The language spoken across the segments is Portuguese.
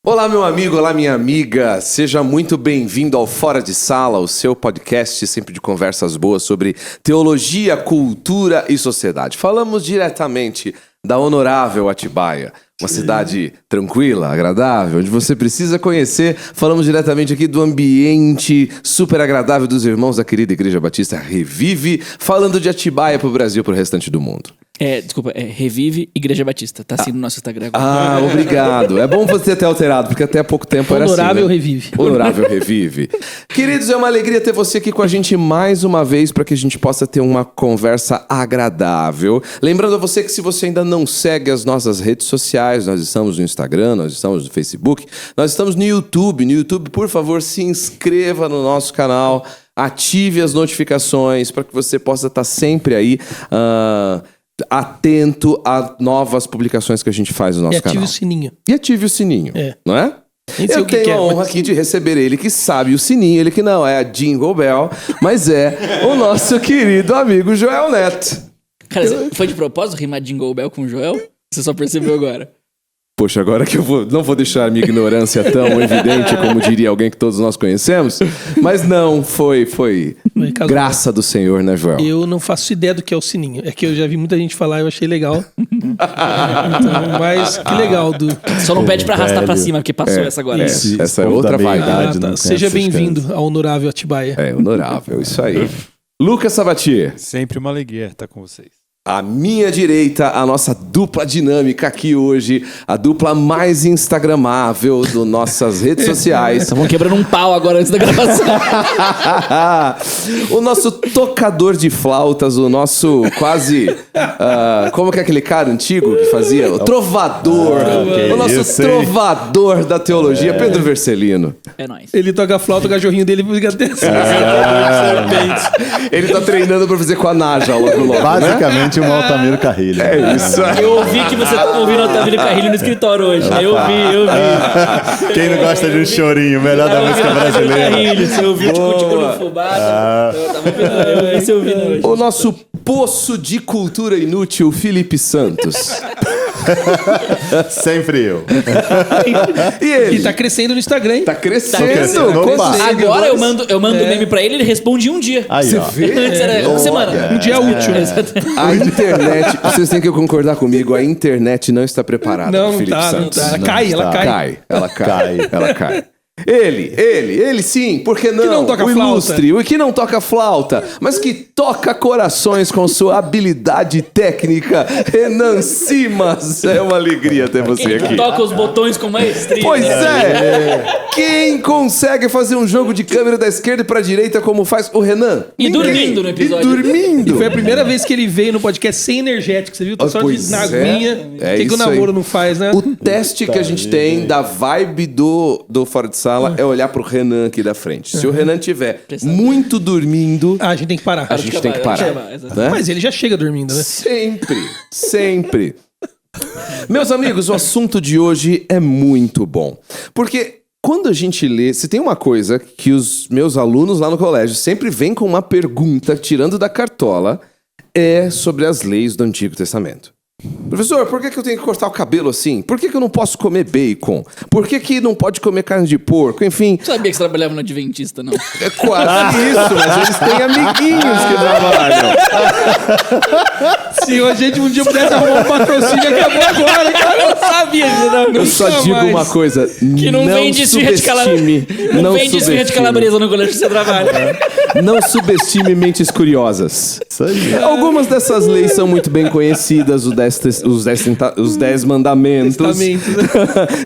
Olá, meu amigo, olá, minha amiga. Seja muito bem-vindo ao Fora de Sala, o seu podcast sempre de conversas boas sobre teologia, cultura e sociedade. Falamos diretamente da honorável Atibaia, uma cidade tranquila, agradável, onde você precisa conhecer. Falamos diretamente aqui do ambiente super agradável dos irmãos da querida Igreja Batista Revive, falando de Atibaia pro Brasil e pro restante do mundo. Revive Igreja Batista. Tá assim no nosso Instagram agora. Ah, obrigado. É bom você ter alterado, porque até há pouco tempo era assim, Honorável né? Revive. Honorável Revive. Queridos, é uma alegria ter você aqui com a gente mais uma vez, para que a gente possa ter uma conversa agradável. Lembrando a você que se você ainda não segue as nossas redes sociais, nós estamos no Instagram, nós estamos no Facebook, nós estamos no YouTube. No YouTube, por favor, se inscreva no nosso canal, ative as notificações para que você possa estar sempre aí atento a novas publicações que a gente faz no nosso canal. E ative o sininho. E ative o sininho, não é? Eu tenho a honra aqui de receber ele que sabe o sininho, ele que não é a Jingle Bell, mas é o nosso querido amigo Joel Neto. Cara, foi de propósito rimar Jingle Bell com o Joel? Você só percebeu agora? Poxa, agora que não vou deixar a minha ignorância tão evidente como diria alguém que todos nós conhecemos, mas não, foi graça do Senhor, né, Joel? Eu não faço ideia do que é o sininho. É que eu já vi muita gente falar e eu achei legal. Então, mas que legal, Du. Só não pede pra arrastar pra cima, porque passou essa agora. Essa é outra vaidade. Tá. Seja bem-vindo ao honorável Atibaia. É, honorável, isso aí. Lucas Sabatier. Sempre uma alegria estar com vocês. À minha direita, a nossa dupla dinâmica aqui hoje, a dupla mais instagramável das nossas redes sociais. Estavam quebrando um pau agora antes da gravação. O nosso tocador de flautas, o nosso quase... como que é aquele cara antigo que fazia? O trovador. O nosso trovador da teologia, Pedro Vercelino. É nóis. Ele toca a flauta, o cachorrinho dele fica desse. Ele tá treinando pra fazer com a Naja logo logo, basicamente, um Altamiro Carrilho. É isso aí. Eu ouvi que você tava ouvindo o Altamiro Carrilho no escritório hoje. Eu vi. Quem não gosta de um chorinho, melhor da música brasileira. Carrilho, você ouviu Tico no Fubá. Eu vi você ouvindo hoje. O nosso poço de cultura inútil, Felipe Santos. Sempre eu. E ele? E tá crescendo no Instagram, hein? Tá crescendo. Opa. Agora eu mando meme pra ele responde em um dia. Aí, ó. Antes era uma semana. Um dia útil. A internet, vocês têm que concordar comigo, a internet não está preparada pro Não Felipe tá, não Santos. tá. Ela cai. Ela cai. Ele sim, por que não? Que não toca o flauta. ilustre, o que não toca flauta, mas que toca corações com sua habilidade técnica, Renan Simas. É uma alegria ter você aqui. Toca os botões com maestria. Pois é! Quem consegue fazer um jogo de câmera da esquerda pra direita como faz o Renan? E Ninguém. dormindo no episódio. E dormindo. E foi a primeira vez que ele veio no podcast sem energético. Você viu? Tá só Pois na é. aguinha. É O que o isso namoro aí. não faz, né? O teste que a gente tem da vibe do Fora de Sala é olhar pro Renan aqui da frente. Se o Renan tiver muito dormindo, Ah, a gente tem que parar. a gente tem que parar. Né? Mas ele já chega dormindo, né? Sempre. Meus amigos, o assunto de hoje é muito bom. Porque quando a gente lê, se tem uma coisa que os meus alunos lá no colégio sempre vêm com uma pergunta, tirando da cartola, é sobre as leis do Antigo Testamento. Professor, por que eu tenho que cortar o cabelo assim? Por que eu não posso comer bacon? Por que não pode comer carne de porco? Enfim, Sabia que você trabalhava no Adventista, não? é quase isso, mas eles têm amiguinhos que trabalham. Se a gente um dia pudesse arrumar um patrocínio, acabou agora, cara. Eu sabia disso, não. Eu só digo mais. uma coisa, Que não vende esfirra de subestime. Não vende esfirra de calabresa no colégio que você trabalha. Não subestime mentes curiosas. Isso aí. Algumas dessas leis são muito bem conhecidas, os 10 mandamentos. Testamentos, né?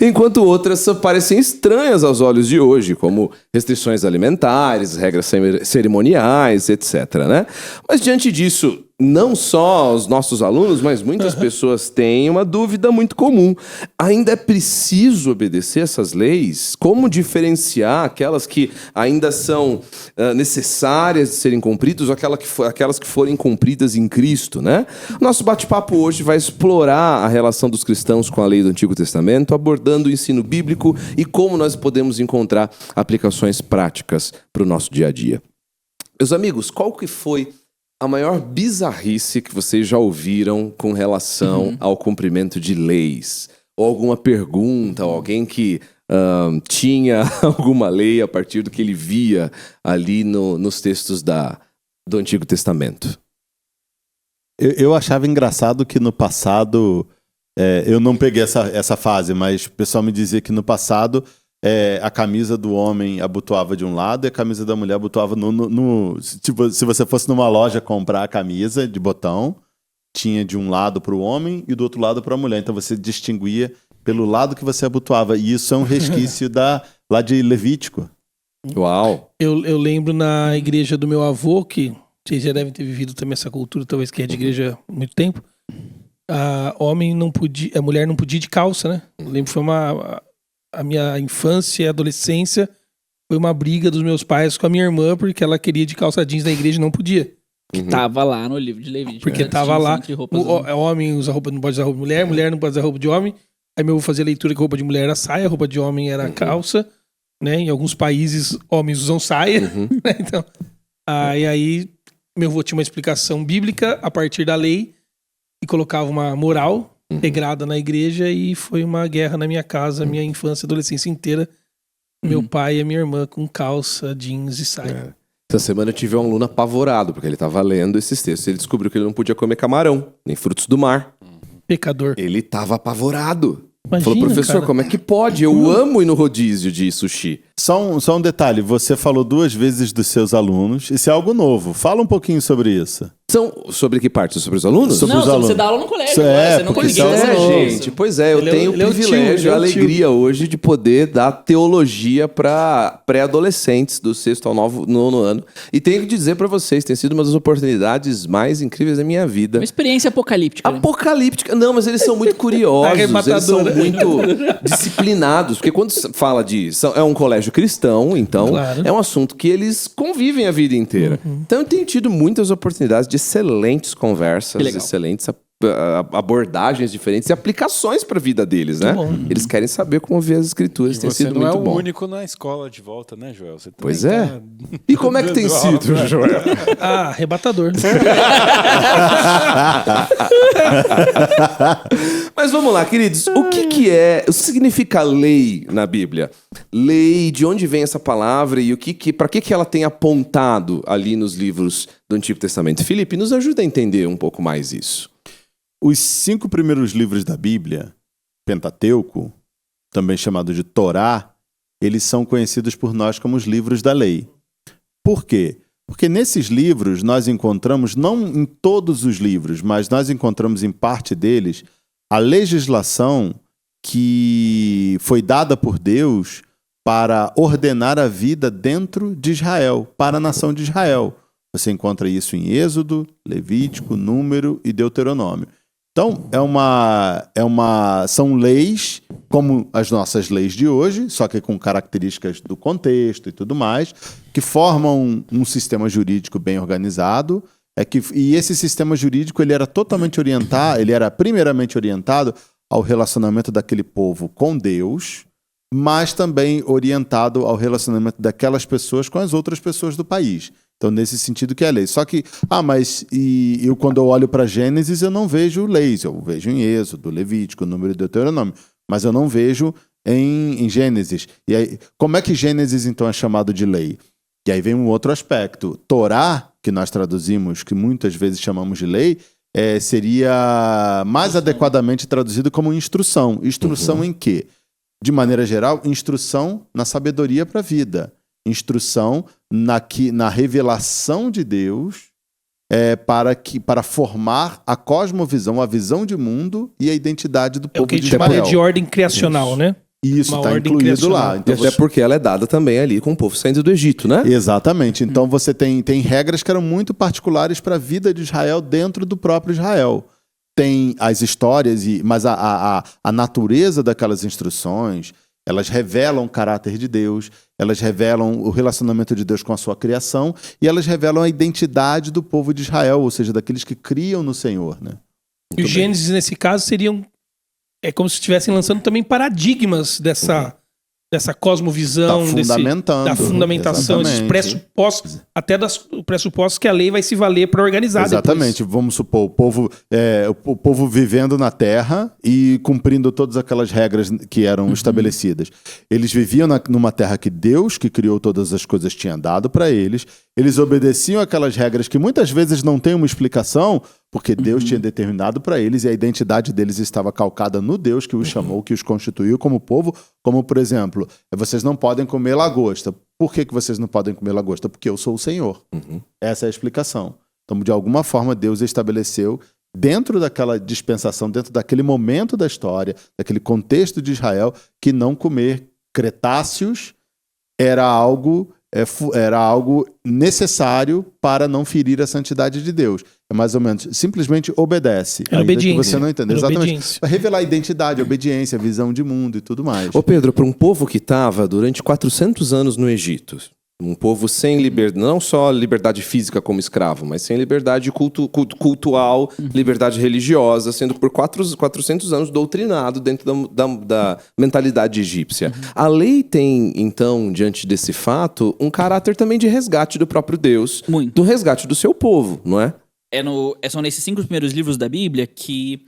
Enquanto outras só parecem estranhas aos olhos de hoje, como restrições alimentares, regras cerimoniais, etc. Né? Mas diante disso, não só os nossos alunos, mas muitas pessoas têm uma dúvida muito comum. Ainda é preciso obedecer essas leis? Como diferenciar aquelas que ainda são necessárias de serem cumpridas ou aquelas que forem cumpridas em Cristo, né? Nosso bate-papo hoje vai explorar a relação dos cristãos com a lei do Antigo Testamento, abordando o ensino bíblico e como nós podemos encontrar aplicações práticas para o nosso dia a dia. Meus amigos, qual que foi a maior bizarrice que vocês já ouviram com relação ao cumprimento de leis? Ou alguma pergunta, ou alguém que tinha alguma lei a partir do que ele via ali nos textos do Antigo Testamento? Eu achava engraçado que no passado, eu não peguei essa fase, mas o pessoal me dizia que no passado a camisa do homem abotoava de um lado e a camisa da mulher abotoava tipo, se você fosse numa loja comprar a camisa de botão, tinha de um lado para o homem e do outro lado para a mulher. Então você distinguia pelo lado que você abotoava. E isso é um resquício lá de Levítico. Uau! Eu lembro na igreja do meu avô, que vocês já devem ter vivido também essa cultura, talvez que é de igreja há muito tempo. A mulher não podia ir de calça, né? Eu lembro que foi a minha infância e adolescência foi uma briga dos meus pais com a minha irmã, porque ela queria ir de calça jeans na igreja e não podia. Que tava lá no livro de Levítico. Porque tava lá, homem usa roupa, não pode usar roupa de mulher, mulher não pode usar roupa de homem. Aí meu avô fazia leitura que roupa de mulher era saia, roupa de homem era calça, né? Em alguns países, homens usam saia. Né? Então, aí meu avô tinha uma explicação bíblica a partir da lei e colocava uma moral integrada na igreja, e foi uma guerra na minha casa, minha infância e adolescência inteira. Meu pai e a minha irmã com calça, jeans e saia. Essa semana eu tive um aluno apavorado, porque ele estava lendo esses textos. Ele descobriu que ele não podia comer camarão, nem frutos do mar. Pecador. Ele estava apavorado. Imagina, Falou, professor, cara. como é que pode? Eu amo ir no rodízio de sushi. Só um detalhe, você falou 2 vezes dos seus alunos. Isso é algo novo. Fala um pouquinho sobre isso. Sobre que parte? Sobre os alunos? Sobre Não, os alunos. você dá aula no colégio. Isso Agora, você não porque ninguém são dessa alunos. Gente, pois é, eu Ele é tenho o ele é o tio, privilégio ele e é a o tio. alegria hoje de poder dar teologia para pré-adolescentes do 6º ao 9º ano. E tenho que dizer para vocês, tem sido uma das oportunidades mais incríveis da minha vida. Uma experiência apocalíptica. né? Apocalíptica. Não, mas eles são muito curiosos, eles são Arrebatadora. muito disciplinados. Porque quando se fala é um colégio cristão, então Claro. é um assunto que eles convivem a vida inteira. Então eu tenho tido muitas oportunidades de excelentes conversas, Que legal. excelentes abordagens diferentes e aplicações para a vida deles, né? bom. Eles querem saber como ver as escrituras, tem Você sido não muito é o bom. único na escola de volta, né, Joel? Você também Pois é. tá- E como é que tem dando aula sido, pra- Joel? Arrebatador. Mas vamos lá, queridos. O que significa lei na Bíblia? Lei, de onde vem essa palavra e para que ela tem apontado ali nos livros do Antigo Testamento? Felipe, nos ajuda a entender um pouco mais isso. Os 5 primeiros livros da Bíblia, Pentateuco, também chamado de Torá, eles são conhecidos por nós como os livros da lei. Por quê? Porque nesses livros nós encontramos, não em todos os livros, mas nós encontramos em parte deles, a legislação que foi dada por Deus para ordenar a vida dentro de Israel, para a nação de Israel. Você encontra isso em Êxodo, Levítico, Número e Deuteronômio. Então, são leis, como as nossas leis de hoje, só que com características do contexto e tudo mais, que formam um sistema jurídico bem organizado. E esse sistema jurídico ele era primeiramente orientado ao relacionamento daquele povo com Deus, mas também orientado ao relacionamento daquelas pessoas com as outras pessoas do país. Então, nesse sentido que é lei. Só que, quando eu olho para Gênesis, eu não vejo leis. Eu vejo em Êxodo, Levítico, Número e Deuteronômio. Mas eu não vejo em Gênesis. E aí, como é que Gênesis, então, é chamado de lei? E aí vem um outro aspecto. Torá, que nós traduzimos, que muitas vezes chamamos de lei, seria mais adequadamente traduzido como instrução. Instrução em quê? De maneira geral, instrução na sabedoria para a vida. Instrução na revelação de Deus para formar a cosmovisão, a visão de mundo e a identidade do É o povo que a de gente chama Israel. de ordem criacional, né? Isso uma está ordem incluído criacional. lá. E Então, até porque ela é dada também ali com o povo saindo do Egito, né? exatamente. Então você tem regras que eram muito particulares para a vida de Israel dentro do próprio Israel. Tem as histórias, mas a natureza daquelas instruções, elas revelam o caráter de Deus, elas revelam o relacionamento de Deus com a sua criação e elas revelam a identidade do povo de Israel, ou seja, daqueles que criam no Senhor, né? E os Gênesis, nesse caso, seriam... É como se estivessem lançando também paradigmas dessa dessa cosmovisão, Tá fundamentando. da fundamentação, desses Exatamente. pressupostos, até das pressupostos que a lei vai se valer para organizar Exatamente. Vamos supor, o povo vivendo na terra e cumprindo todas aquelas regras que eram estabelecidas. Eles viviam numa terra que Deus, que criou todas as coisas, tinha dado para eles. Eles obedeciam aquelas regras que muitas vezes não têm uma explicação, porque Deus tinha determinado para eles e a identidade deles estava calcada no Deus que os chamou, que os constituiu como povo. Como, por exemplo, vocês não podem comer lagosta. Por que vocês não podem comer lagosta? Porque eu sou o Senhor. Essa é a explicação. Então, de alguma forma, Deus estabeleceu, dentro daquela dispensação, dentro daquele momento da história, daquele contexto de Israel, que não comer cretáceos era algo necessário para não ferir a santidade de Deus. É mais ou menos, simplesmente obedece. Era ainda obediência. que você não entenda. Era Exatamente. obediência. Para revelar a identidade, a obediência, a visão de mundo e tudo mais. Ô Pedro, para um povo que estava durante 400 anos no Egito, um povo sem liberdade, não só liberdade física como escravo, mas sem liberdade cultural, liberdade religiosa, sendo por 400 anos doutrinado dentro da mentalidade egípcia. A lei tem, então, diante desse fato, um caráter também de resgate do próprio Deus, Muito. do resgate do seu povo, não é? São nesses 5 primeiros livros da Bíblia que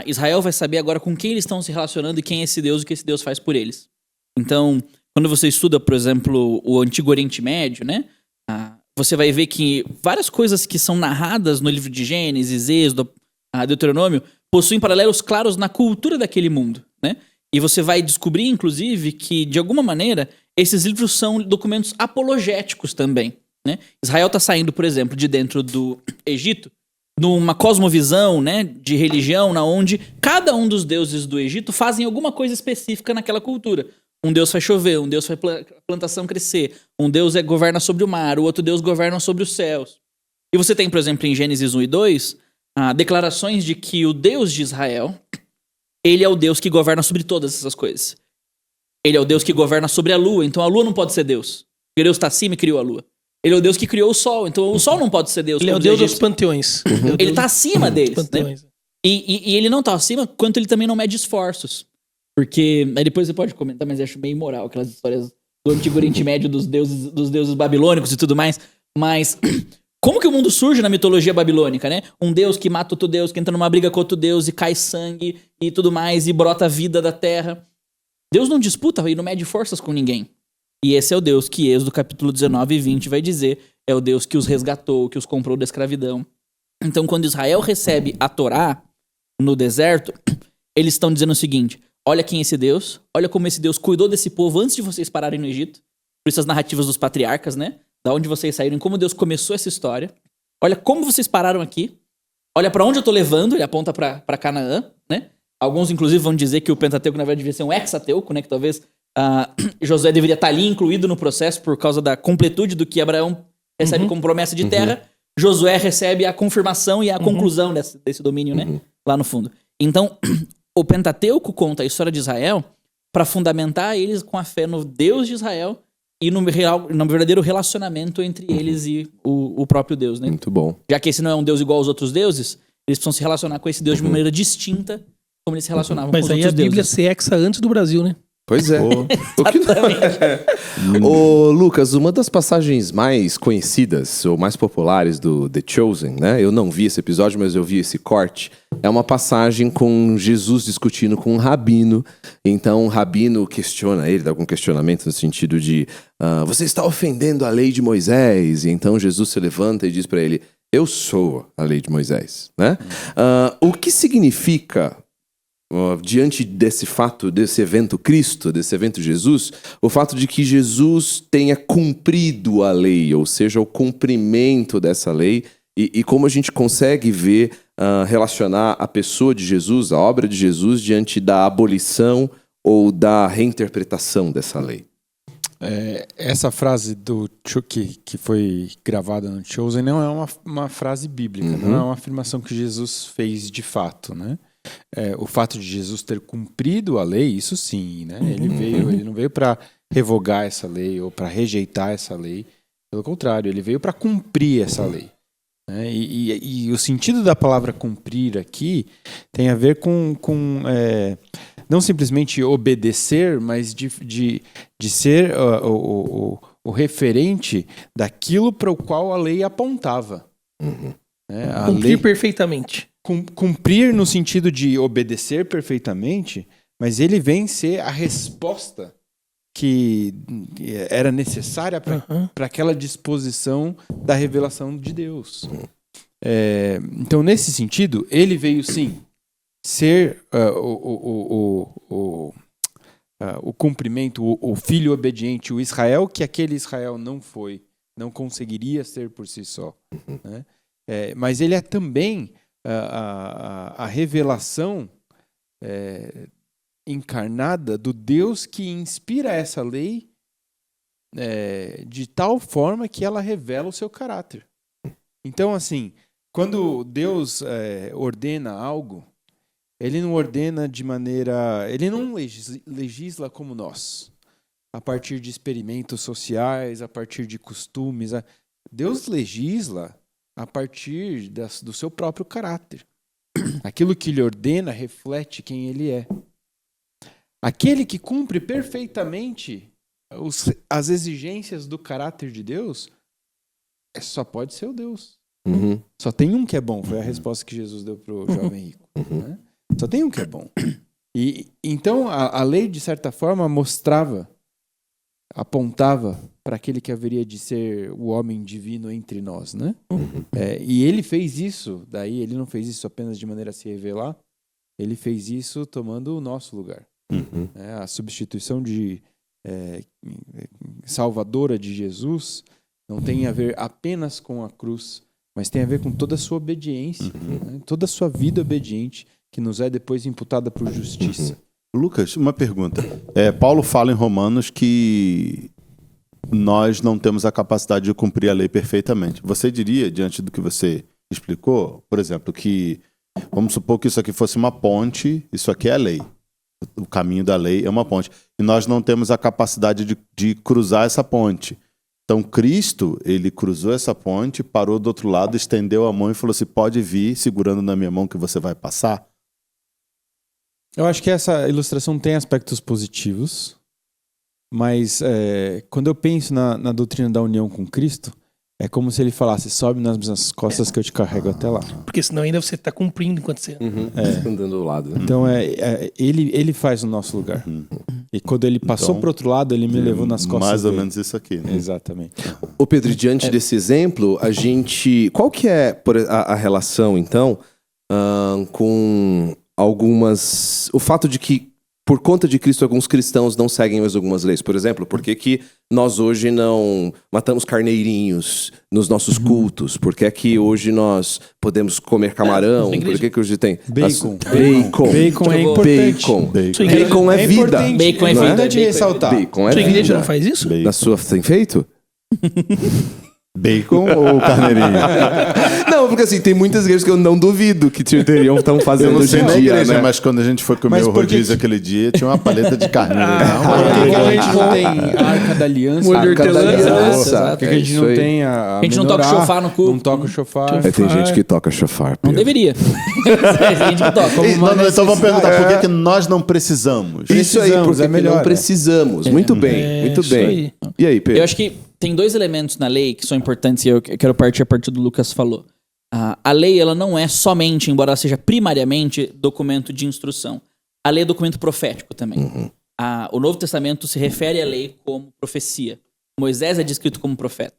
Israel vai saber agora com quem eles estão se relacionando e quem é esse Deus e o que esse Deus faz por eles. Então, quando você estuda, por exemplo, o Antigo Oriente Médio, né? Você vai ver que várias coisas que são narradas no livro de Gênesis, Êxodo, Deuteronômio, possuem paralelos claros na cultura daquele mundo, né? E você vai descobrir, inclusive, que, de alguma maneira, esses livros são documentos apologéticos também, né? Israel está saindo, por exemplo, de dentro do Egito, numa cosmovisão, né, de religião, na onde cada um dos deuses do Egito fazem alguma coisa específica naquela cultura. Um deus faz chover, um deus faz a plantação crescer, um deus governa sobre o mar, o outro deus governa sobre os céus. E você tem, por exemplo, em Gênesis 1 e 2, declarações de que o Deus de Israel, ele é o Deus que governa sobre todas essas coisas. Ele é o Deus que governa sobre a lua, então a lua não pode ser Deus. Porque Deus está acima e criou a lua. Ele é o Deus que criou o sol, então o sol não pode ser Deus. Ele é o Deus dos panteões. Ele está acima deles, panteões. né? E ele não está acima, quanto ele também não mede esforços. Porque, aí depois você pode comentar, mas eu acho meio imoral aquelas histórias do Antigo Oriente Médio dos deuses babilônicos e tudo mais. Mas como que o mundo surge na mitologia babilônica, né? Um deus que mata outro deus, que entra numa briga com outro deus e cai sangue e tudo mais, e brota a vida da terra. Deus não disputa e não mede forças com ninguém. E esse é o Deus que Êxodo capítulo 19 e 20 vai dizer, é o Deus que os resgatou, que os comprou da escravidão. Então, quando Israel recebe a Torá no deserto, eles estão dizendo o seguinte: olha quem é esse Deus, olha como esse Deus cuidou desse povo antes de vocês pararem no Egito. Por isso as narrativas dos patriarcas, né? Da onde vocês saíram, como Deus começou essa história. Olha como vocês pararam aqui. Olha pra onde eu tô levando, ele aponta pra Canaã, né? Alguns, inclusive, vão dizer que o Pentateuco, na verdade, devia ser um hexateuco, né? Que talvez Josué deveria estar ali incluído no processo por causa da completude do que Abraão recebe como promessa de terra. Josué recebe a confirmação e a conclusão desse domínio, né? Lá no fundo. Então, o Pentateuco conta a história de Israel para fundamentar eles com a fé no Deus de Israel e no verdadeiro relacionamento entre eles e o próprio Deus, né? Muito bom. Já que esse não é um Deus igual aos outros deuses, eles precisam se relacionar com esse Deus de uma maneira distinta como eles se relacionavam com os Mas aí outros a Bíblia deuses. se hexa antes do Brasil, né? Pois é. O que não é. Ô, Lucas, uma das passagens mais conhecidas ou mais populares do The Chosen, né? Eu não vi esse episódio, mas eu vi esse corte. É uma passagem com Jesus discutindo com um rabino. Então, o rabino questiona ele, dá algum questionamento no sentido de você está ofendendo a lei de Moisés. E então Jesus se levanta e diz para ele: eu sou a lei de Moisés, né? O que significa, diante desse fato, desse evento Cristo, desse evento Jesus, o fato de que Jesus tenha cumprido a lei, ou seja, o cumprimento dessa lei, e como a gente consegue ver, relacionar a pessoa de Jesus, a obra de Jesus, diante da abolição ou da reinterpretação dessa lei. Essa frase do que foi gravada no Chosen não é uma frase bíblica, não é uma afirmação que Jesus fez de fato, né? O fato de Jesus ter cumprido a lei, isso sim, né? Ele não veio para revogar essa lei ou para rejeitar essa lei. Pelo contrário, ele veio para cumprir essa lei. né? E o sentido da palavra cumprir aqui tem a ver com não simplesmente obedecer, mas de ser o referente daquilo para o qual a lei apontava. Né? A Cumprir lei, perfeitamente. cumprir no sentido de obedecer perfeitamente, mas ele vem ser a resposta que era necessária para aquela disposição da revelação de Deus. Então, nesse sentido, ele veio sim ser o cumprimento, o filho obediente, o Israel, que aquele Israel não conseguiria ser por si só. Né? Mas ele é também a revelação encarnada do Deus que inspira essa lei de tal forma que ela revela o seu caráter. Então, assim, quando Deus ordena algo, ele não ordena de maneira... Ele não legisla como nós, a partir de experimentos sociais, a partir de costumes. Deus legisla a partir do seu próprio caráter. Aquilo que ele ordena reflete quem ele é. Aquele que cumpre perfeitamente as exigências do caráter de Deus só pode ser o Deus. Só tem um que é bom. Foi a resposta que Jesus deu para o jovem rico. Né? Só tem um que é bom. E então a lei, de certa forma, apontava para aquele que haveria de ser o homem divino entre nós. Né? E ele fez isso, daí ele não fez isso apenas de maneira a se revelar, ele fez isso tomando o nosso lugar. A substituição salvadora de Jesus não tem a ver apenas com a cruz, mas tem a ver com toda a sua obediência, né? Toda a sua vida obediente, que nos é depois imputada por justiça. Lucas, uma pergunta. Paulo fala em Romanos que nós não temos a capacidade de cumprir a lei perfeitamente. Você diria, diante do que você explicou, por exemplo, que vamos supor que isso aqui fosse uma ponte, isso aqui é a lei. O caminho da lei é uma ponte. E nós não temos a capacidade de cruzar essa ponte. Então, Cristo, ele cruzou essa ponte, parou do outro lado, estendeu a mão e falou assim, pode vir segurando na minha mão que você vai passar? Eu acho que essa ilustração tem aspectos positivos, mas quando eu penso na doutrina da união com Cristo, é como se ele falasse, sobe nas minhas costas que eu te carrego até lá. Porque senão ainda você está cumprindo enquanto você... Andando do lado. Então, ele faz o nosso lugar. E quando ele passou para o outro lado, ele me levou nas costas mais ou dele. menos isso aqui. Né? Exatamente. Ô Pedro, diante desse exemplo, qual que é a relação, então, com o fato de que, por conta de Cristo, alguns cristãos não seguem mais algumas leis? Por exemplo, por que nós hoje não matamos carneirinhos nos nossos cultos? Por que hoje nós podemos comer camarão? Por que hoje tem... Bacon. Bacon é importante. Bacon é vida. Bacon é não vida. de ressaltar. Bacon é Sua igreja vida. não faz isso? Na sua tem feito? Bacon ou carneirinho? Não, porque assim, tem muitas igrejas que eu não duvido que estão fazendo Eu não hoje sei em na dia, igreja, né? mas quando a gente foi comer Mas o por que rodízio aquele dia, tinha uma paleta de carneiro. Por que a gente não tem a Arca da Aliança? Molho de Arca da hortelã. Aliança. Por que a gente não tem a gente não toca menorá, chofar no culto? Não toca o chofar. Tem gente que toca chofar. Não Pedro. deveria. Tem gente que toca. Então vamos perguntar por que nós não precisamos? Isso aí, porque é melhor, não precisamos. Muito bem, muito isso bem. aí. E aí, Pedro? Eu acho que tem dois elementos na lei que são importantes e eu quero partir a partir do Lucas falou. A lei, ela não é somente, embora ela seja primariamente, documento de instrução. A lei é documento profético também. O Novo Testamento se refere à lei como profecia. Moisés é descrito como profeta.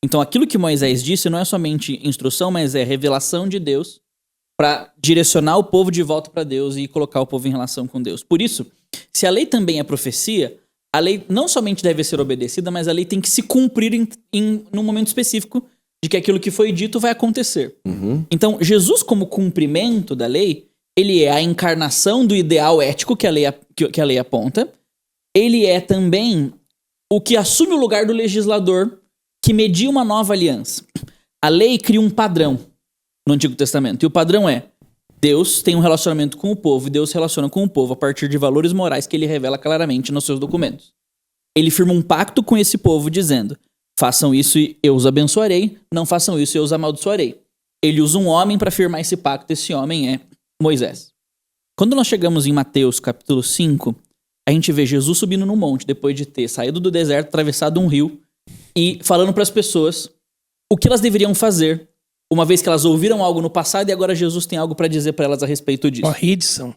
Então, aquilo que Moisés disse não é somente instrução, mas é revelação de Deus para direcionar o povo de volta para Deus e colocar o povo em relação com Deus. Por isso, se a lei também é profecia, a lei não somente deve ser obedecida, mas a lei tem que se cumprir num momento específico de que aquilo que foi dito vai acontecer. Então, Jesus, como cumprimento da lei, ele é a encarnação do ideal ético que a lei aponta. Ele é também o que assume o lugar do legislador que media uma nova aliança. A lei cria um padrão no Antigo Testamento. E o padrão é: Deus tem um relacionamento com o povo, e Deus se relaciona com o povo a partir de valores morais que ele revela claramente nos seus documentos. Ele firma um pacto com esse povo dizendo: façam isso e eu os abençoarei, não façam isso e eu os amaldiçoarei. ele usa um homem para firmar esse pacto. Esse homem é Moisés. Quando nós chegamos em Mateus capítulo 5, a gente vê Jesus subindo no monte, depois de ter saído do deserto, atravessado um rio, e falando para as pessoas o que elas deveriam fazer, uma vez que elas ouviram algo no passado e agora Jesus tem algo para dizer para elas a respeito disso. Uma reedição.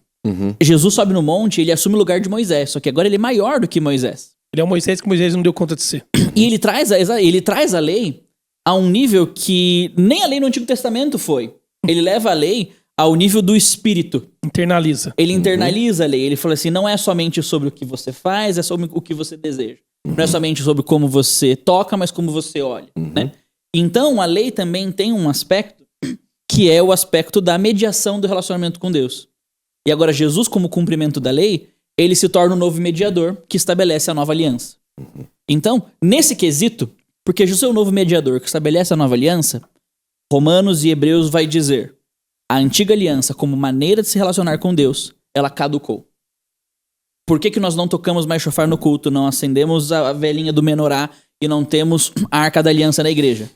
Jesus sobe no monte, ele assume o lugar de Moisés, só que agora ele é maior do que Moisés. Ele é o Moisés que Moisés não deu conta de ser. E ele traz a lei a um nível que nem a lei no Antigo Testamento foi. Ele leva a lei ao nível do Espírito. Internaliza. Ele internaliza a lei. Ele fala assim, não é somente sobre o que você faz, é sobre o que você deseja. Não é somente sobre como você toca, mas como você olha, né? Então, a lei também tem um aspecto que é o aspecto da mediação do relacionamento com Deus. E agora, Jesus, como cumprimento da lei, ele se torna o novo mediador que estabelece a nova aliança. Então, nesse quesito, porque Jesus é o novo mediador que estabelece a nova aliança, Romanos e Hebreus vai dizer, a antiga aliança, como maneira de se relacionar com Deus, ela caducou. Por que nós não tocamos mais chofar no culto, não acendemos a velhinha do menorá e não temos a arca da aliança na igreja?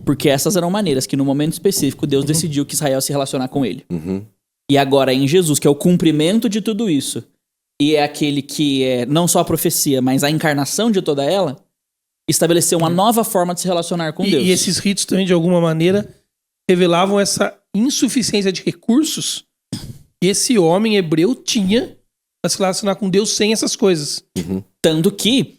Porque essas eram maneiras que, no momento específico, Deus decidiu que Israel se relacionar com ele. E agora, em Jesus, que é o cumprimento de tudo isso, e é aquele que é não só a profecia, mas a encarnação de toda ela, estabeleceu uma nova forma de se relacionar com Deus. E esses ritos também, de alguma maneira, revelavam essa insuficiência de recursos que esse homem hebreu tinha para se relacionar com Deus sem essas coisas. Tanto que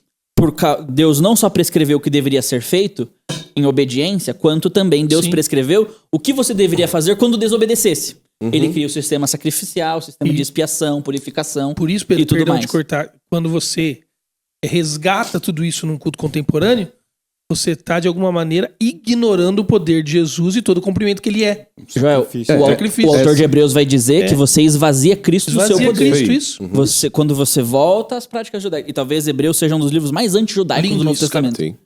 Deus não só prescreveu o que deveria ser feito em obediência, quanto também Deus prescreveu o que você deveria fazer quando desobedecesse. Ele cria o sistema sacrificial, o sistema de expiação, purificação. Por isso, Pedro, e tudo perdão mais. de cortar, quando você resgata tudo isso num culto contemporâneo, você está, de alguma maneira, ignorando o poder de Jesus e todo o cumprimento que ele é. Joel, Sacrifício. o autor de Hebreus vai dizer que você esvazia Cristo do seu Esvazia poder. Cristo, isso. Quando você volta às práticas judaicas, e talvez Hebreus seja um dos livros mais anti-judaicos Lindo do Novo isso, cara. Testamento.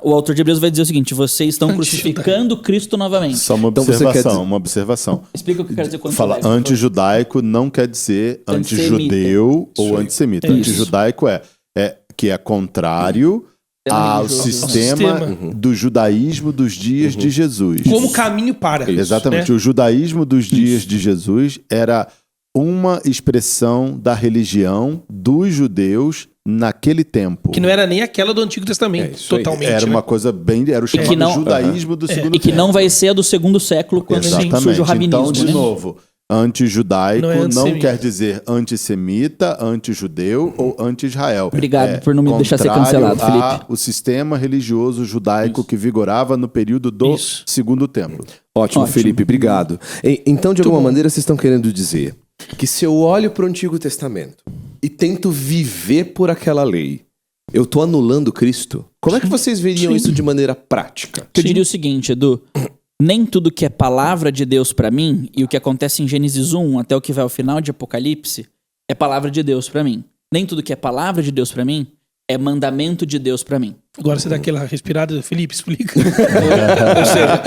O autor de Hebreus vai dizer o seguinte, vocês estão crucificando Cristo novamente. Só uma Então você observação, quer dizer- uma observação. Explica o que eu quero dizer com Fala anti-judaico. anti-judaico não quer dizer antijudeu ou antissemita. Isso. Antijudaico é que é contrário ao sistema do judaísmo dos dias de Jesus. Como caminho para. Exatamente. Né? O judaísmo dos dias de Jesus era uma expressão da religião dos judeus naquele tempo. Que não era nem aquela do Antigo Testamento, isso aí. totalmente. Era né? uma coisa bem... Era o chamado não- judaísmo do segundo E que tempo. não vai ser a do segundo século, quando Exatamente. surge o rabinismo. Então, de né? novo, antijudaico Não é não antissemita. quer dizer antissemita, antijudeu ou anti-Israel. Obrigado por não me deixar ser contrário cancelado, Felipe. a o sistema religioso judaico que vigorava no período do Isso. Segundo Templo. Ótimo, Felipe, obrigado. Então, de alguma maneira, vocês estão querendo dizer que se eu olho para o Antigo Testamento e tento viver por aquela lei, eu tô anulando Cristo? Como é que vocês veriam isso de maneira prática? Eu diria o seguinte, Edu. Nem tudo que é palavra de Deus pra mim, e o que acontece em Gênesis 1 até o que vai ao final de Apocalipse, é palavra de Deus pra mim. Nem tudo que é palavra de Deus pra mim é mandamento de Deus pra mim. Agora você dá aquela respirada, Felipe, explica. Ou seja,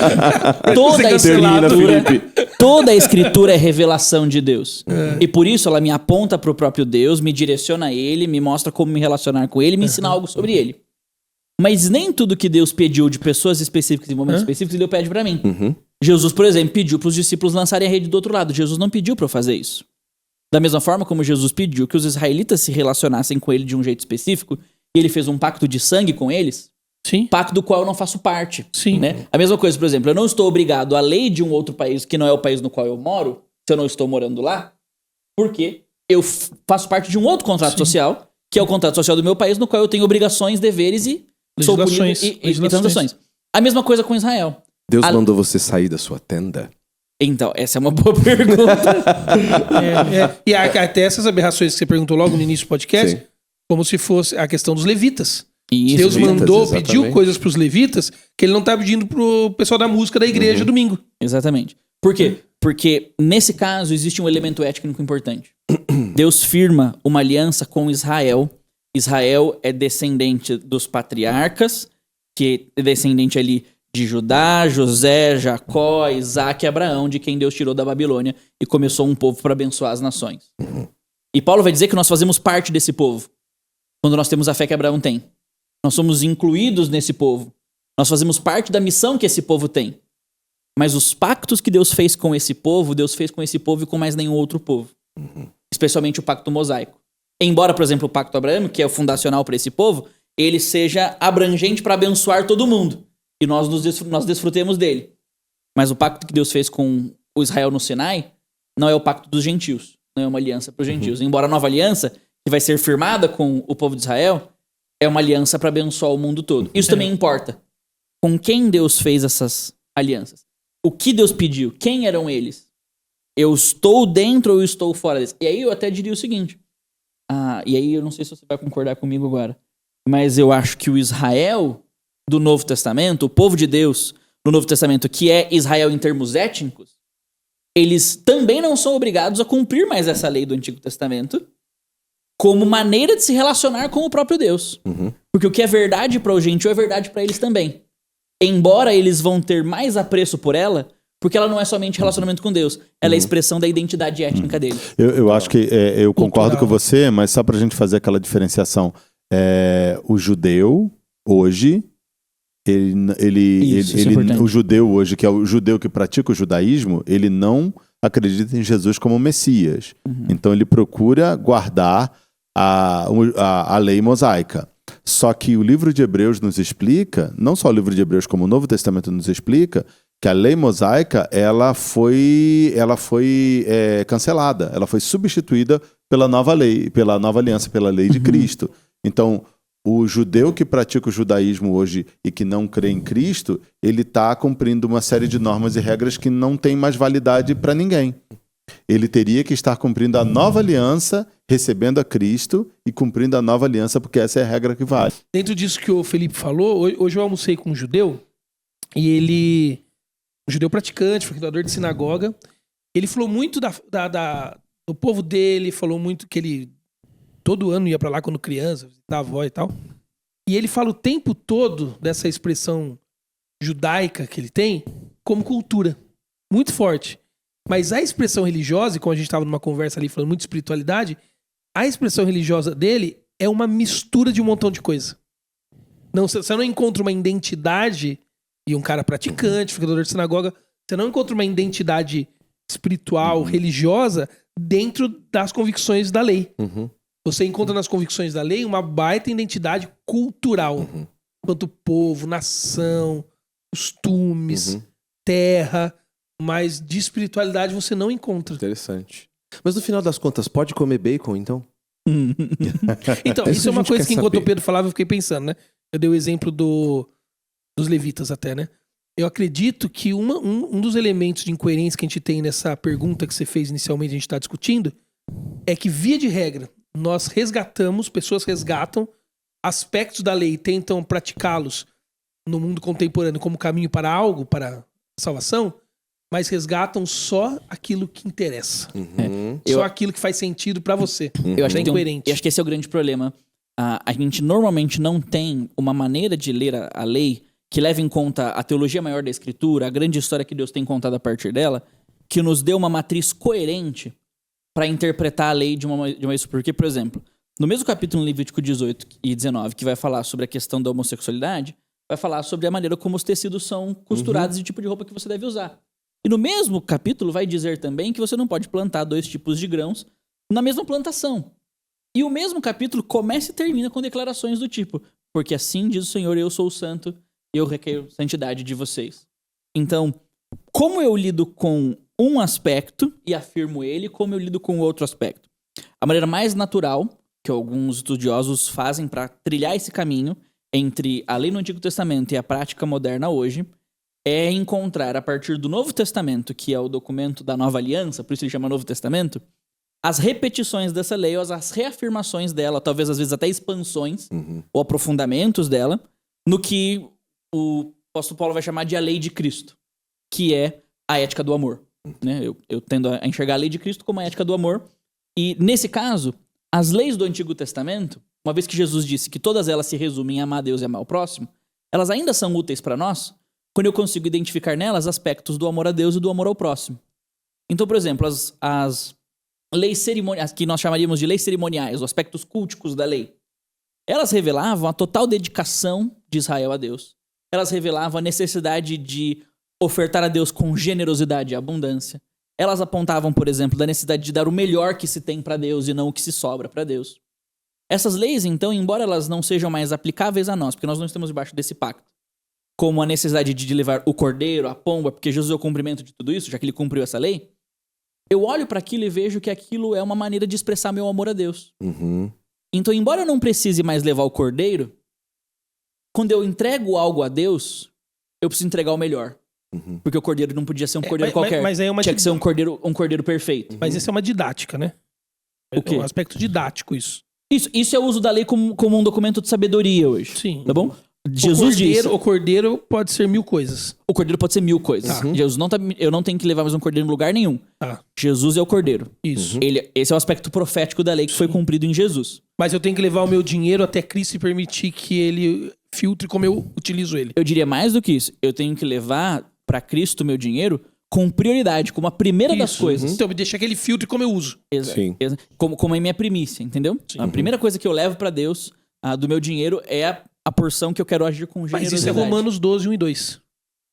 toda a escritura é revelação de Deus. E por isso ela me aponta pro próprio Deus, me direciona a ele, me mostra como me relacionar com ele, me ensina algo sobre ele. Mas nem tudo que Deus pediu de pessoas específicas em momentos específicos, Ele pede pra mim. Jesus, por exemplo, pediu pros discípulos lançarem a rede do outro lado. Jesus não pediu pra eu fazer isso. Da mesma forma como Jesus pediu que os israelitas se relacionassem com ele de um jeito específico, e ele fez um pacto de sangue com eles, Sim. pacto do qual eu não faço parte. Sim. Né? A mesma coisa, por exemplo, eu não estou obrigado à lei de um outro país que não é o país no qual eu moro, se eu não estou morando lá, porque eu faço parte de um outro contrato social, que é o contrato social do meu país, no qual eu tenho obrigações, deveres e sou punido e transações. A mesma coisa com Israel. Deus mandou você sair da sua tenda? Então, essa é uma boa pergunta. E até essas aberrações que você perguntou logo no início do podcast, Sim. como se fosse a questão dos levitas. Isso, Deus levitas, mandou, exatamente. pediu coisas pros levitas que ele não tá pedindo pro pessoal da música da igreja domingo. Exatamente. Por quê? Porque, nesse caso, existe um elemento étnico importante. Deus firma uma aliança com Israel. Israel é descendente dos patriarcas, que é descendente ali de Judá, José, Jacó, Isaac e Abraão, de quem Deus tirou da Babilônia e começou um povo para abençoar as nações. E Paulo vai dizer que nós fazemos parte desse povo, quando nós temos a fé que Abraão tem. Nós somos incluídos nesse povo. Nós fazemos parte da missão que esse povo tem. Mas os pactos que Deus fez com esse povo, Deus fez com esse povo e com mais nenhum outro povo. Especialmente o pacto mosaico. Embora, por exemplo, o pacto abraâmico, que é o fundacional para esse povo, ele seja abrangente para abençoar todo mundo. E nós desfrutemos dele. Mas o pacto que Deus fez com o Israel no Sinai não é o pacto dos gentios. Não é uma aliança para os gentios. Embora a nova aliança, que vai ser firmada com o povo de Israel, é uma aliança para abençoar o mundo todo. Isso também importa. Com quem Deus fez essas alianças? O que Deus pediu? Quem eram eles? Eu estou dentro ou eu estou fora deles? E aí eu até diria o seguinte. E aí eu não sei se você vai concordar comigo agora. Mas eu acho que o Israel do Novo Testamento, o povo de Deus no Novo Testamento, que é Israel em termos étnicos, eles também não são obrigados a cumprir mais essa lei do Antigo Testamento como maneira de se relacionar com o próprio Deus. Porque o que é verdade para o gentil é verdade para eles também. Embora eles vão ter mais apreço por ela, porque ela não é somente relacionamento com Deus, ela é a expressão da identidade étnica dele. Eu acho que eu concordo com você, mas só pra gente fazer aquela diferenciação. O judeu, hoje, o judeu hoje, que é o judeu que pratica o judaísmo, ele não acredita em Jesus como Messias. Então ele procura guardar a lei mosaica. Só que o livro de Hebreus nos explica, não só o livro de Hebreus, como o Novo Testamento nos explica, que a lei mosaica ela foi cancelada, ela foi substituída pela nova lei, pela nova aliança, pela lei de Cristo. Então, o judeu que pratica o judaísmo hoje e que não crê em Cristo, ele está cumprindo uma série de normas e regras que não tem mais validade para ninguém. Ele teria que estar cumprindo a nova aliança, recebendo a Cristo e cumprindo a nova aliança, porque essa é a regra que vale. Dentro disso que o Felipe falou, hoje eu almocei com um judeu, e ele, um judeu praticante, frequentador de sinagoga, ele falou muito do povo dele, falou muito que ele todo ano ia pra lá quando criança, visitar a avó e tal. E ele fala o tempo todo dessa expressão judaica que ele tem como cultura, muito forte. Mas a expressão religiosa, e como a gente estava numa conversa ali falando muito de espiritualidade, a expressão religiosa dele é uma mistura de um montão de coisa. Você não encontra uma identidade, e um cara praticante, frequentador de sinagoga, você não encontra uma identidade espiritual, religiosa, dentro das convicções da lei. Você encontra nas convicções da lei uma baita identidade cultural. Quanto povo, nação, costumes, terra... Mas de espiritualidade você não encontra. Interessante. Mas no final das contas, pode comer bacon, então? Então, isso é uma coisa que enquanto o Pedro falava eu fiquei pensando, né? Eu dei o exemplo dos levitas até, né? Eu acredito que um dos elementos de incoerência que a gente tem nessa pergunta que você fez inicialmente, a gente está discutindo, é que, via de regra, pessoas resgatam aspectos da lei e tentam praticá-los no mundo contemporâneo como caminho para algo, para salvação, mas resgatam só aquilo que interessa. Só aquilo que faz sentido pra você. Eu acho que incoerente. Eu acho que esse é o grande problema. A gente normalmente não tem uma maneira de ler a lei que leve em conta a teologia maior da Escritura, a grande história que Deus tem contado a partir dela, que nos dê uma matriz coerente para interpretar a lei de uma vez. Porque, por exemplo, no mesmo capítulo Levítico 18 e 19, que vai falar sobre a questão da homossexualidade, vai falar sobre a maneira como os tecidos são costurados e o tipo de roupa que você deve usar. E no mesmo capítulo vai dizer também que você não pode plantar 2 tipos de grãos na mesma plantação. E o mesmo capítulo começa e termina com declarações do tipo: porque assim diz o Senhor, eu sou o santo e eu requeiro santidade de vocês. Então, como eu lido com um aspecto e afirmo ele, como eu lido com outro aspecto? A maneira mais natural que alguns estudiosos fazem para trilhar esse caminho entre a lei no Antigo Testamento e a prática moderna hoje é encontrar, a partir do Novo Testamento, que é o documento da Nova Aliança, por isso ele chama Novo Testamento, as repetições dessa lei, ou as reafirmações dela, talvez às vezes até expansões ou aprofundamentos dela, no que o apóstolo Paulo vai chamar de a lei de Cristo, que é a ética do amor. Né? Eu tendo a enxergar a lei de Cristo como a ética do amor. E, nesse caso, as leis do Antigo Testamento, uma vez que Jesus disse que todas elas se resumem em amar a Deus e amar o próximo, elas ainda são úteis para nós quando eu consigo identificar nelas aspectos do amor a Deus e do amor ao próximo. Então, por exemplo, as leis cerimoniais, que nós chamaríamos de leis cerimoniais, os aspectos culticos da lei, elas revelavam a total dedicação de Israel a Deus. Elas revelavam a necessidade de ofertar a Deus com generosidade e abundância. Elas apontavam, por exemplo, da necessidade de dar o melhor que se tem para Deus e não o que se sobra para Deus. Essas leis, então, embora elas não sejam mais aplicáveis a nós, porque nós não estamos debaixo desse pacto, como a necessidade de levar o cordeiro, a pomba, porque Jesus é o cumprimento de tudo isso, já que ele cumpriu essa lei, eu olho para aquilo e vejo que aquilo é uma maneira de expressar meu amor a Deus. Então, embora eu não precise mais levar o cordeiro, quando eu entrego algo a Deus, eu preciso entregar o melhor. Porque o cordeiro não podia ser um cordeiro qualquer. Mas aí é tinha que ser um cordeiro perfeito. Mas isso é uma didática, né? O quê? É um aspecto didático, isso. Isso é o uso da lei como um documento de sabedoria hoje. Sim. Tá bom? Jesus disse... O cordeiro pode ser 1000 coisas. O cordeiro pode ser 1000 coisas. Jesus eu não tenho que levar mais um cordeiro em lugar nenhum. Jesus é o cordeiro. Isso. Esse é o aspecto profético da lei que foi cumprido em Jesus. Mas eu tenho que levar o meu dinheiro até Cristo e permitir que ele filtre como eu utilizo ele. Eu diria mais do que isso. Eu tenho que levar para Cristo o meu dinheiro com prioridade, como a primeira das coisas. Então, me deixa que ele filtre como eu uso. Sim. Como é minha primícia, entendeu? Sim. A primeira coisa que eu levo para Deus do meu dinheiro é a porção que eu quero agir com generosidade. Mas isso é Romanos 12, 1 e 2.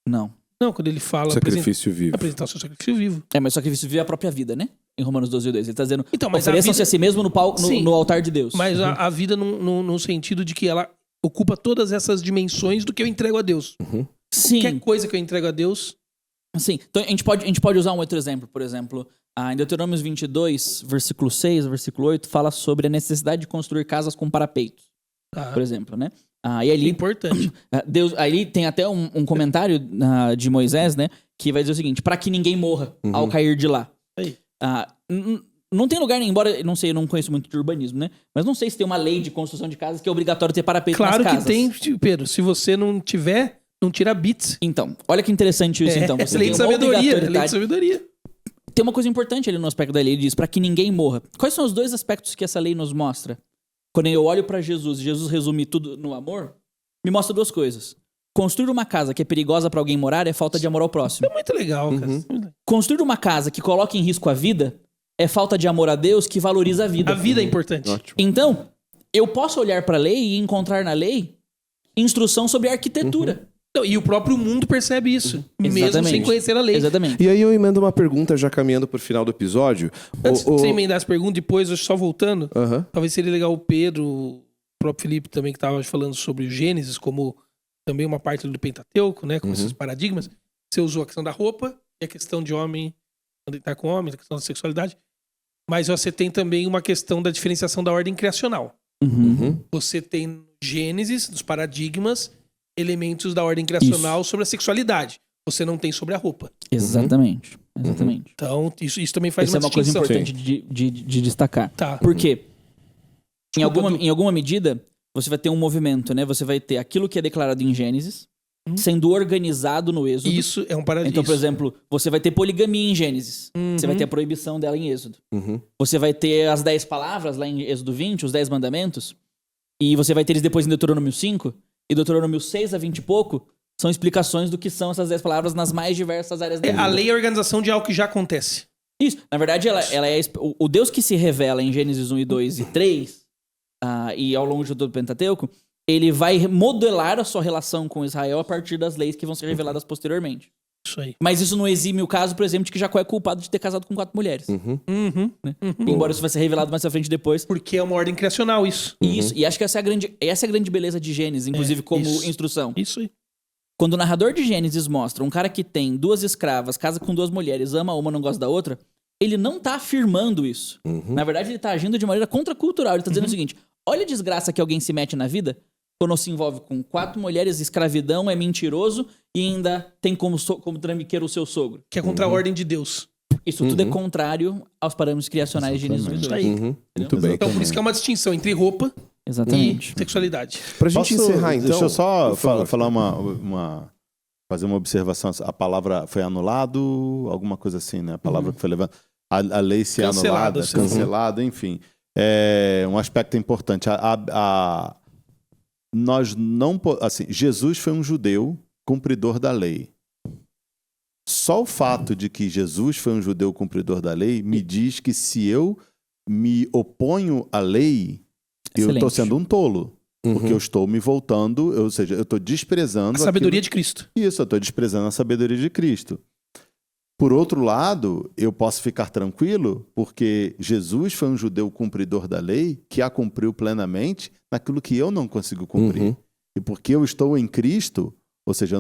Não. Não, quando ele fala... Sacrifício vivo. Apresentar o seu sacrifício vivo. Mas o sacrifício vivo é a própria vida, né? Em Romanos 12, 2. Ele tá dizendo, então, ofereçam-se a si mesmo no altar de Deus. Mas a vida no sentido de que ela ocupa todas essas dimensões do que eu entrego a Deus. Sim. Qualquer coisa que eu entrego a Deus... Sim. Então, a gente pode usar um outro exemplo. Por exemplo, em Deuteronômio 22, versículo 6, versículo 8, fala sobre a necessidade de construir casas com parapeitos. Por exemplo, né? E ali, é importante. Aí tem até um comentário de Moisés, né? Que vai dizer o seguinte: para que ninguém morra ao cair de lá. Aí. Não tem lugar, embora, não sei, eu não conheço muito de urbanismo, né? Mas não sei se tem uma lei de construção de casas que é obrigatório ter parapeito nas casas. Claro que tem, Pedro. Se você não tiver, não tira bits. Então, olha que interessante isso, então. Você lei tem de uma sabedoria. obrigatoriedade. Lei de sabedoria. Tem uma coisa importante ali no aspecto da lei, ele diz, para que ninguém morra. Quais são os dois aspectos que essa lei nos mostra? Quando eu olho para Jesus e Jesus resume tudo no amor, me mostra duas coisas. Construir uma casa que é perigosa para alguém morar é falta de amor ao próximo. É muito legal, cara. Construir uma casa que coloca em risco a vida é falta de amor a Deus que valoriza a vida. A vida é importante. Ótimo. Então, eu posso olhar para a lei e encontrar na lei instrução sobre arquitetura. Não, e o próprio mundo percebe isso, mesmo sem conhecer a lei. Exatamente. E aí eu emendo uma pergunta já caminhando pro final do episódio. Antes de você emendar as perguntas, depois, só voltando, Aham. talvez seria legal o Pedro, o próprio Felipe também, que estava falando sobre o Gênesis, como também uma parte do Pentateuco, né, com esses paradigmas. Você usou a questão da roupa e a questão de homem, quando ele tá com homem, a questão da sexualidade. Mas você tem também uma questão da diferenciação da ordem criacional. Você tem no Gênesis, dos paradigmas, elementos da ordem criacional sobre a sexualidade. Você não tem sobre a roupa. Exatamente. Então, isso também faz Essa é uma coisa distinção. importante de destacar. Tá. Por quê? Em Desculpa, em alguma medida, você vai ter um movimento, né? Você vai ter aquilo que é declarado em Gênesis sendo organizado no Êxodo. Isso é um paradigma. Então, por exemplo, você vai ter poligamia em Gênesis. Você vai ter a proibição dela em Êxodo. Você vai ter as 10 palavras lá em Êxodo 20, os 10 mandamentos. E você vai ter eles depois em Deuteronômio 5. E Deuteronômio 6 a 20 e pouco são explicações do que são essas 10 palavras nas mais diversas áreas da vida. A lei é a organização de algo que já acontece. Isso. Na verdade, ela é o Deus que se revela em Gênesis 1 e 2 e 3, e ao longo de todo o Pentateuco, ele vai modelar a sua relação com Israel a partir das leis que vão ser reveladas posteriormente. Isso aí. Mas isso não exime o caso, por exemplo, de que Jacó é culpado de ter casado com 4 mulheres. Né? Embora isso vai ser revelado mais à frente depois. Porque é uma ordem criacional isso. Isso. E acho que essa é a grande beleza de Gênesis, inclusive como instrução. Isso aí. Quando o narrador de Gênesis mostra um cara que tem 2 escravas, casa com 2 mulheres, ama uma, não gosta da outra, ele não tá afirmando isso. Na verdade, ele tá agindo de maneira contracultural. Ele tá dizendo o seguinte: olha a desgraça que alguém se mete na vida quando se envolve com 4 mulheres, escravidão, é mentiroso e ainda tem como trambiqueiro o seu sogro. Que é contra a ordem de Deus. Isso tudo é contrário aos parâmetros criacionais de Gênesis 1 e 2. Isso aí. Muito bem. Então, por isso que é uma distinção entre roupa Exatamente. e sexualidade. Pra gente encerrar, então... Deixa eu só por favor. falar fazer uma observação. A palavra foi anulado, alguma coisa assim, né? A palavra que foi levantada. A lei se Cancelada, anulada, sim. cancelada, enfim. É um aspecto importante. Nós não... Assim, Jesus foi um judeu cumpridor da lei. Só o fato de que Jesus foi um judeu cumpridor da lei me diz que se eu me oponho à lei, eu estou Excelente. sendo um tolo. Porque eu estou me voltando, ou seja, eu estou desprezando A sabedoria de Cristo. Isso, eu estou desprezando a sabedoria de Cristo. Por outro lado, eu posso ficar tranquilo, porque Jesus foi um judeu cumpridor da lei que a cumpriu plenamente naquilo que eu não consigo cumprir. E porque eu estou em Cristo, ou seja,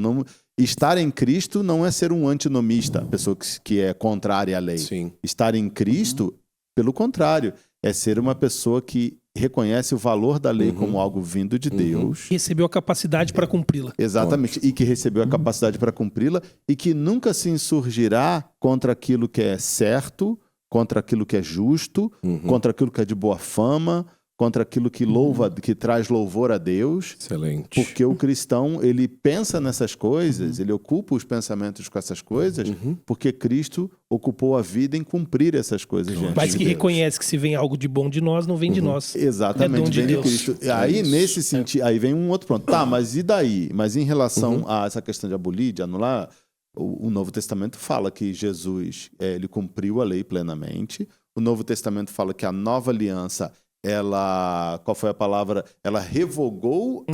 estar em Cristo não é ser um antinomista, a pessoa que é contrária à lei. Sim. Estar em Cristo, pelo contrário, é ser uma pessoa que reconhece o valor da lei como algo vindo de Deus. Recebeu a capacidade para cumpri-la. Exatamente. E que recebeu a capacidade para cumpri-la e que nunca se insurgirá contra aquilo que é certo, contra aquilo que é justo, contra aquilo que é de boa fama, contra aquilo que louva, que traz louvor a Deus. Excelente. Porque o cristão, ele pensa nessas coisas, ele ocupa os pensamentos com essas coisas, porque Cristo ocupou a vida em cumprir essas coisas. Mas que reconhece que se vem algo de bom de nós, não vem de nós. Exatamente, É dom de vem de Deus. Cristo. Aí, nesse sentido, aí vem um outro ponto. Tá, mas e daí? Mas em relação a essa questão de abolir, de anular, o Novo Testamento fala que Jesus, ele cumpriu a lei plenamente. O Novo Testamento fala que a nova aliança, qual foi a palavra? Ela revogou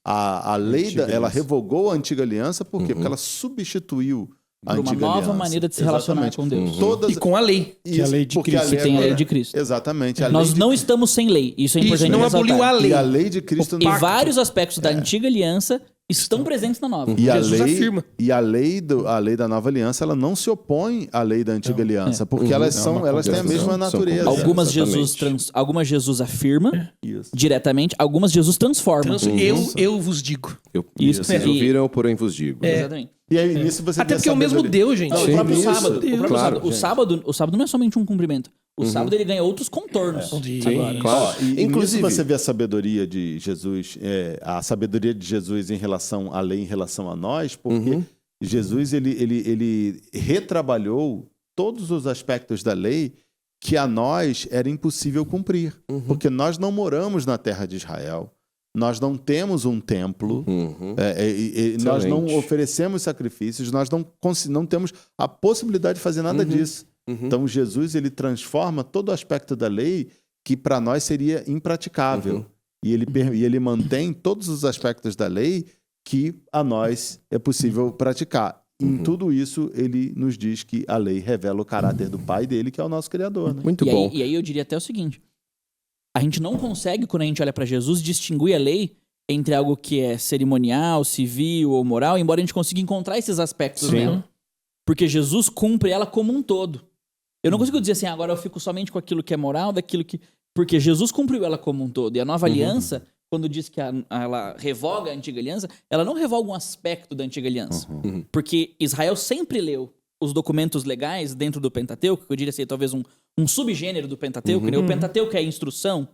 a lei, ela revogou a antiga aliança, por quê? Porque ela substituiu a Por uma antiga nova aliança. maneira de se relacionar Exatamente. com Deus. Todas, E com a lei. Que é a lei de porque Cristo. Que tem a lei agora- de Cristo. Exatamente. a Nós lei de- não estamos sem lei. Isso é Isso, importante não ressaltar. aboliu a lei. E a lei de Cristo E vários aspectos da antiga aliança estão presentes na nova. E Jesus a lei, afirma. E a lei da nova aliança, ela não se opõe à lei da antiga aliança, porque elas têm a mesma natureza. Algumas Algumas Jesus afirma Isso. diretamente, algumas Jesus transforma. Eu vos digo. Isso. Vocês E- ouviram, porém vos digo. Exatamente. E aí, nisso você Até vê a porque é o mesmo sabedoria. Deus, gente. Não, Sim, o próprio isso. sábado. Claro, O sábado não é somente um cumprimento. O sábado ele ganha outros contornos. Sim, claro. E Inclusive, nisso você vê a sabedoria de Jesus, a sabedoria de Jesus em relação à lei, em relação a nós, porque Jesus ele retrabalhou todos os aspectos da lei que a nós era impossível cumprir, porque nós não moramos na terra de Israel. Nós não temos um templo, nós não oferecemos sacrifícios, nós não temos a possibilidade de fazer nada disso. Então Jesus ele transforma todo o aspecto da lei que para nós seria impraticável. E ele mantém todos os aspectos da lei que a nós é possível praticar. Em tudo isso, ele nos diz que a lei revela o caráter do Pai dele, que é o nosso Criador. Né? muito E bom. aí eu diria até o seguinte: a gente não consegue, quando a gente olha pra Jesus, distinguir a lei entre algo que é cerimonial, civil ou moral, embora a gente consiga encontrar esses aspectos nela. Porque Jesus cumpre ela como um todo. Eu não consigo dizer assim, agora eu fico somente com aquilo que é moral, daquilo que... Porque Jesus cumpriu ela como um todo. E a nova aliança, quando diz que ela revoga a antiga aliança, ela não revoga um aspecto da antiga aliança. Porque Israel sempre leu os documentos legais dentro do Pentateuco, que eu diria assim, talvez um subgênero do Pentateuco. Né? O Pentateuco é a instrução,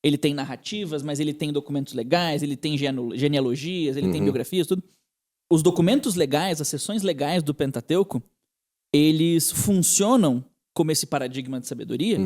ele tem narrativas, mas ele tem documentos legais, ele tem genealogias, ele tem biografias, tudo. Os documentos legais, as seções legais do Pentateuco, eles funcionam como esse paradigma de sabedoria,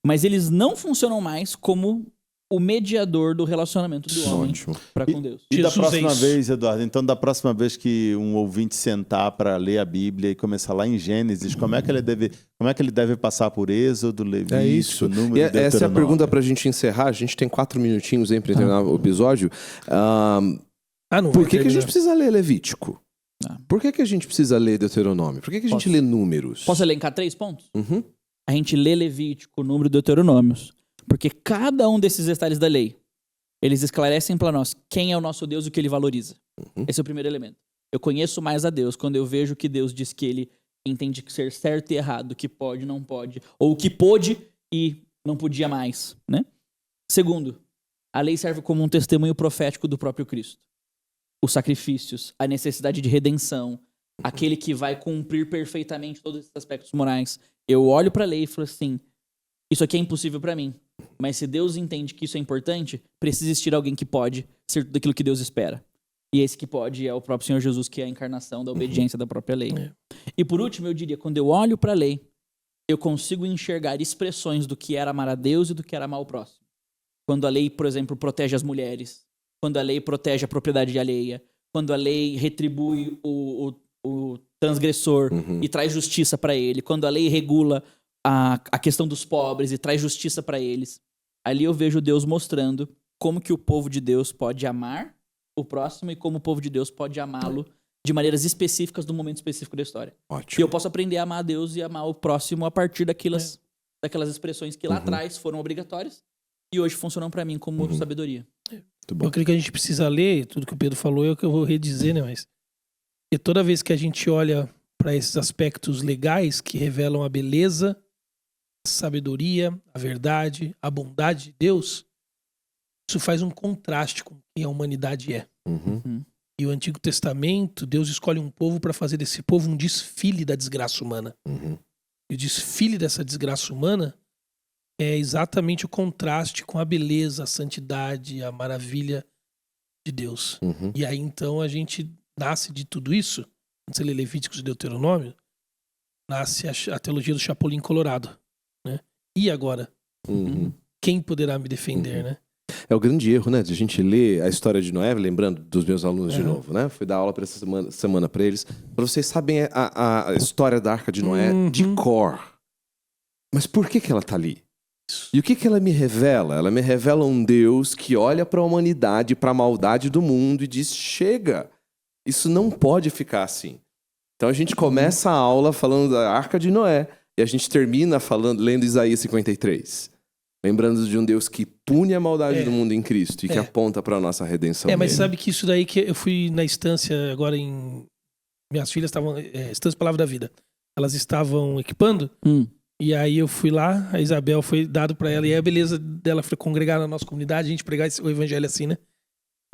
mas eles não funcionam mais como o mediador do relacionamento do homem para com Deus. E da Jesus próxima é isso. vez, Eduardo, então da próxima vez que um ouvinte sentar para ler a Bíblia e começar lá em Gênesis, como é que ele deve passar por Êxodo, Levítico, É isso. Número, E essa é a Deuteronômio? pergunta pra gente encerrar. A gente tem 4 minutinhos aí pra terminar o episódio. Não Por vai que a gente terminar. precisa ler Levítico? Por que a gente precisa ler Deuteronômio? Por que a gente lê Números? Posso elencar 3 pontos? A gente lê Levítico, Número e Deuteronômios, porque cada um desses detalhes da lei, eles esclarecem para nós quem é o nosso Deus e o que ele valoriza. Esse é o primeiro elemento. Eu conheço mais a Deus quando eu vejo que Deus diz que ele entende que ser certo e errado, que pode e não pode, ou o que pôde e não podia mais, né? Segundo, a lei serve como um testemunho profético do próprio Cristo. Os sacrifícios, a necessidade de redenção, aquele que vai cumprir perfeitamente todos esses aspectos morais. Eu olho para a lei e falo assim, isso aqui é impossível para mim. Mas se Deus entende que isso é importante, precisa existir alguém que pode ser tudo aquilo que Deus espera. E esse que pode é o próprio Senhor Jesus, que é a encarnação da obediência da própria lei. E por último, eu diria, quando eu olho para a lei, eu consigo enxergar expressões do que era amar a Deus e do que era amar o próximo. Quando a lei, por exemplo, protege as mulheres, quando a lei protege a propriedade alheia, quando a lei retribui o transgressor e traz justiça para ele, quando a lei regula a questão dos pobres e traz justiça para eles. Ali eu vejo Deus mostrando como que o povo de Deus pode amar o próximo e como o povo de Deus pode amá-lo de maneiras específicas no momento específico da história. Ótimo. E eu posso aprender a amar a Deus e amar o próximo a partir daquelas expressões que lá atrás foram obrigatórias e hoje funcionam pra mim como sabedoria. Muito bom. Eu creio que a gente precisa ler, tudo que o Pedro falou é o que eu vou redizer, né? Mas e toda vez que a gente olha para esses aspectos legais que revelam a beleza, a sabedoria, a verdade, a bondade de Deus, isso faz um contraste com quem a humanidade é. E o Antigo Testamento, Deus escolhe um povo para fazer desse povo um desfile da desgraça humana. E o desfile dessa desgraça humana é exatamente o contraste com a beleza, a santidade, a maravilha de Deus. E aí então a gente nasce de tudo isso, quando você lê Levíticos e Deuteronômio, nasce a teologia do Chapolin Colorado. Né? E agora? Quem poderá me defender, né? É o grande erro, né? De a gente ler a história de Noé, lembrando dos meus alunos de novo, né? Fui dar aula para essa semana para eles, para vocês saberem a história da Arca de Noé de cor. Mas por que ela tá ali? E o que ela me revela? Ela me revela um Deus que olha para a humanidade, para a maldade do mundo e diz: chega, isso não pode ficar assim. Então a gente começa a aula falando da Arca de Noé e a gente termina lendo Isaías 53. Lembrando de um Deus que pune a maldade do mundo em Cristo e que aponta para a nossa redenção. Mas nele. sabe que isso daí que eu fui na instância agora em... Minhas filhas estavam... Instância Palavra da Vida. Elas estavam equipando e aí eu fui lá, a Isabel foi dado para ela e aí a beleza dela foi congregar na nossa comunidade, a gente pregar o evangelho assim, né?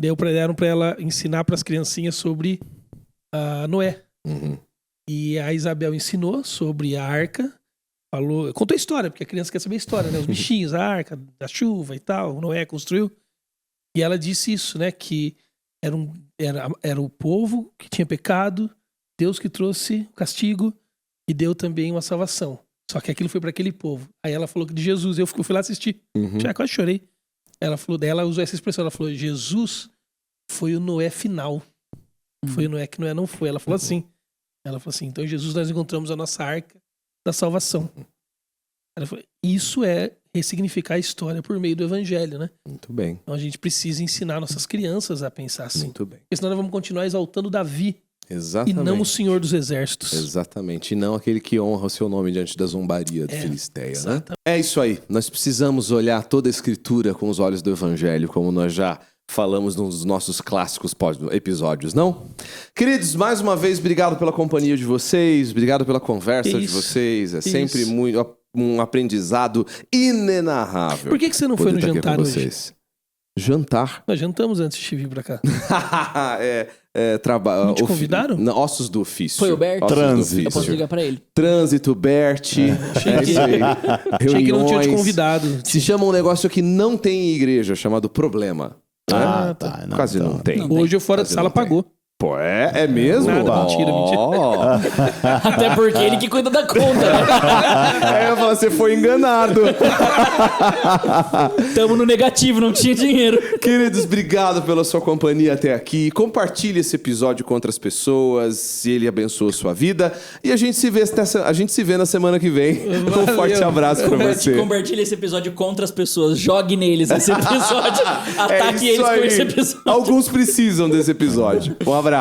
Deram para ela ensinar para as criancinhas sobre Noé. E a Isabel ensinou sobre a arca. Contou a história, porque a criança quer saber a história, né? Os bichinhos, a arca, da chuva e tal, Noé construiu. E ela disse isso, né? Que era o povo que tinha pecado, Deus que trouxe o castigo e deu também uma salvação. Só que aquilo foi para aquele povo. Aí ela falou que de Jesus, eu fui lá assistir. Já quase chorei. Ela falou dela, usou essa expressão, ela falou: Jesus foi o Noé final. Foi o Noé que Noé não foi. Ela falou assim. Então Jesus nós encontramos a nossa arca da salvação. Ela falou, isso é ressignificar a história por meio do evangelho, né? Muito bem. Então a gente precisa ensinar nossas crianças a pensar assim. Muito bem. Porque senão nós vamos continuar exaltando Davi. Exatamente. E não o Senhor dos Exércitos. Exatamente. E não aquele que honra o seu nome diante da zombaria de Filisteia, né? É isso aí. Nós precisamos olhar toda a Escritura com os olhos do Evangelho, como nós já falamos nos nossos clássicos episódios, não? Queridos, mais uma vez, obrigado pela companhia de vocês, obrigado pela conversa de vocês. É sempre muito um aprendizado inenarrável. Por que você não foi no jantar hoje? Jantar? Nós jantamos antes de vir pra cá. Trabalho. Não te convidaram? Ossos do ofício. Foi o Bert? Trânsito. Eu posso ligar pra ele. Trânsito, Bert. É isso aí. Achei que não tinha te convidado. Se chama um negócio que não tem em igreja, chamado problema. Tá. Quase não tem. Hoje eu fora de sala pagou. Pô, é mesmo? Nada, mentira. Até porque ele que cuida da conta, né? Eu falo, você foi enganado. Tamo no negativo, não tinha dinheiro. Queridos, obrigado pela sua companhia até aqui. Compartilhe esse episódio com outras pessoas, se ele abençoa a sua vida. E a gente se vê na semana que vem. Um forte abraço pra você. Compartilhe esse episódio contra as pessoas. Jogue neles esse episódio. Ataque eles com esse episódio. Alguns precisam desse episódio. Um abraço.